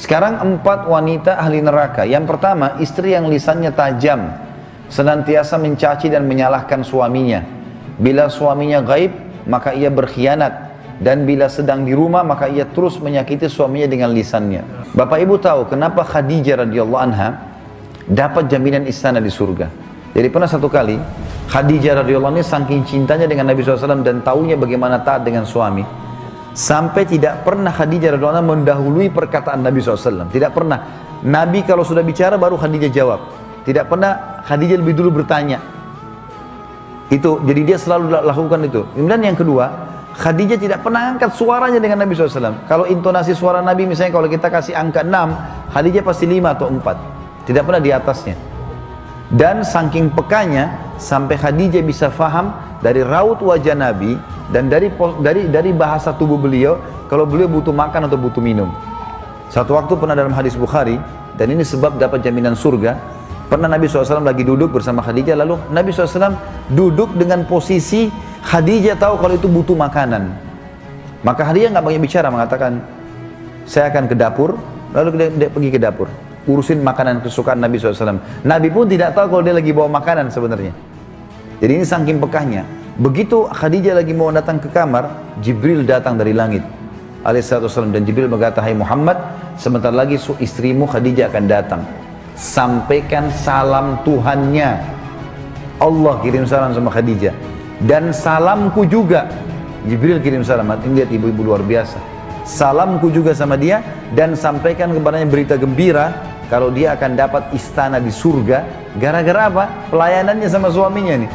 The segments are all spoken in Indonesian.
Sekarang 4 wanita ahli neraka. Yang pertama, istri yang lisannya tajam, senantiasa mencaci dan menyalahkan suaminya. Bila suaminya gaib, maka ia berkhianat. Dan bila sedang di rumah, maka ia terus menyakiti suaminya dengan lisannya. Bapak Ibu tahu kenapa Khadijah radhiyallahu anha dapat jaminan istana di surga? Jadi pernah satu kali, Khadijah radhiyallahu anha saking cintanya dengan Nabi SAW dan taunya bagaimana taat dengan suami, sampai tidak pernah Khadijah radhiyallahu anha mendahului perkataan Nabi SAW. Tidak pernah. Nabi kalau sudah bicara baru Khadijah jawab. Tidak pernah Khadijah lebih dulu bertanya. Itu, jadi dia selalu lakukan itu. Kemudian yang kedua, Khadijah tidak pernah angkat suaranya dengan Nabi SAW. Kalau intonasi suara Nabi misalnya kalau kita kasih angka 6, Khadijah pasti 5 atau 4. Tidak pernah di atasnya. Dan saking pekanya sampai Khadijah bisa faham dari raut wajah Nabi dan dari bahasa tubuh beliau kalau beliau butuh makan atau butuh minum. Satu waktu pernah dalam hadis Bukhari, dan ini sebab dapat jaminan surga, pernah Nabi SAW lagi duduk bersama Khadijah, lalu Nabi SAW duduk dengan posisi Khadijah tahu kalau itu butuh makanan. Maka Khadijah nggak banyak bicara, mengatakan saya akan ke dapur, lalu dia pergi ke dapur urusin makanan kesukaan Nabi SAW. Nabi pun tidak tahu kalau dia lagi bawa makanan sebenarnya. Jadi ini saking pekahnya. Begitu Khadijah lagi mau datang ke kamar, Jibril datang dari langit alaihissalam, dan Jibril berkata, hai Muhammad, sebentar lagi istrimu Khadijah akan datang, sampaikan salam Tuhannya. Allah kirim salam sama Khadijah, dan salamku juga. Jibril kirim salam. Ini lihat ibu-ibu luar biasa. Salamku juga sama dia, dan sampaikan kepadanya berita gembira kalau dia akan dapat istana di surga. Gara-gara apa? Pelayanannya sama suaminya nih.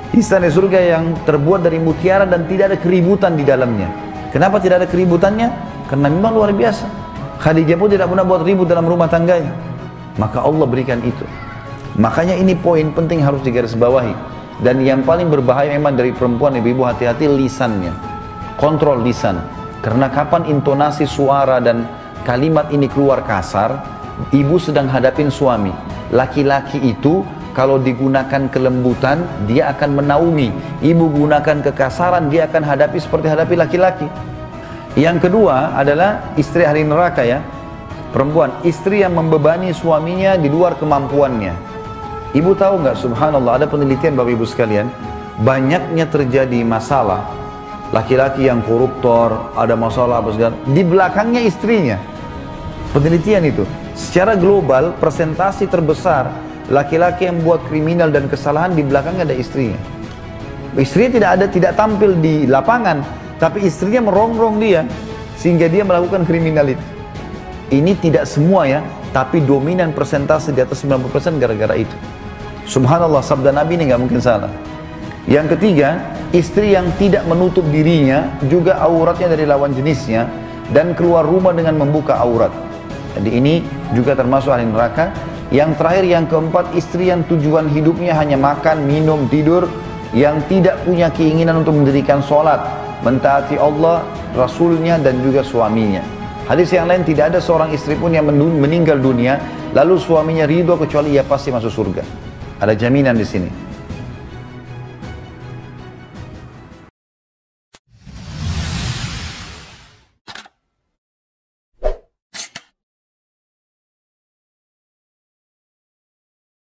Istana surga yang terbuat dari mutiara dan tidak ada keributan di dalamnya. Kenapa tidak ada keributannya? Karena memang luar biasa. Khadijah pun tidak pernah buat ribut dalam rumah tangganya. Maka Allah berikan itu. Makanya ini poin penting harus digarisbawahi. Dan yang paling berbahaya memang dari perempuan, ibu-ibu hati-hati lisannya. Kontrol lisan. Karena kapan intonasi suara dan kalimat ini keluar kasar, ibu sedang hadapin suami. Laki-laki itu kalau digunakan kelembutan, dia akan menaungi. Ibu gunakan kekasaran, dia akan hadapi seperti hadapi laki-laki. Yang kedua adalah istri ahli neraka ya. Perempuan, istri yang membebani suaminya di luar kemampuannya. Ibu tahu nggak, subhanallah, ada penelitian Bapak Ibu sekalian, banyaknya terjadi masalah laki-laki yang koruptor, ada masalah apa segala, di belakangnya istrinya. Penelitian itu, secara global persentase terbesar laki-laki yang buat kriminal dan kesalahan di belakangnya ada istrinya. Istrinya tidak tampil di lapangan, tapi istrinya merongrong dia sehingga dia melakukan kriminal itu. Ini tidak semua ya, tapi dominan persentase di atas 90% gara-gara itu. Subhanallah, sabda Nabi ini nggak mungkin salah. Yang ketiga, istri yang tidak menutup dirinya, juga auratnya dari lawan jenisnya, dan keluar rumah dengan membuka aurat. Jadi ini juga termasuk ahli neraka. Yang terakhir, yang keempat, istri yang tujuan hidupnya hanya makan, minum, tidur, yang tidak punya keinginan untuk mendirikan sholat, mentaati Allah, Rasulnya, dan juga suaminya. Hadis yang lain, tidak ada seorang istri pun yang meninggal dunia, lalu suaminya ridho kecuali ia pasti masuk surga. Ada jaminan di sini.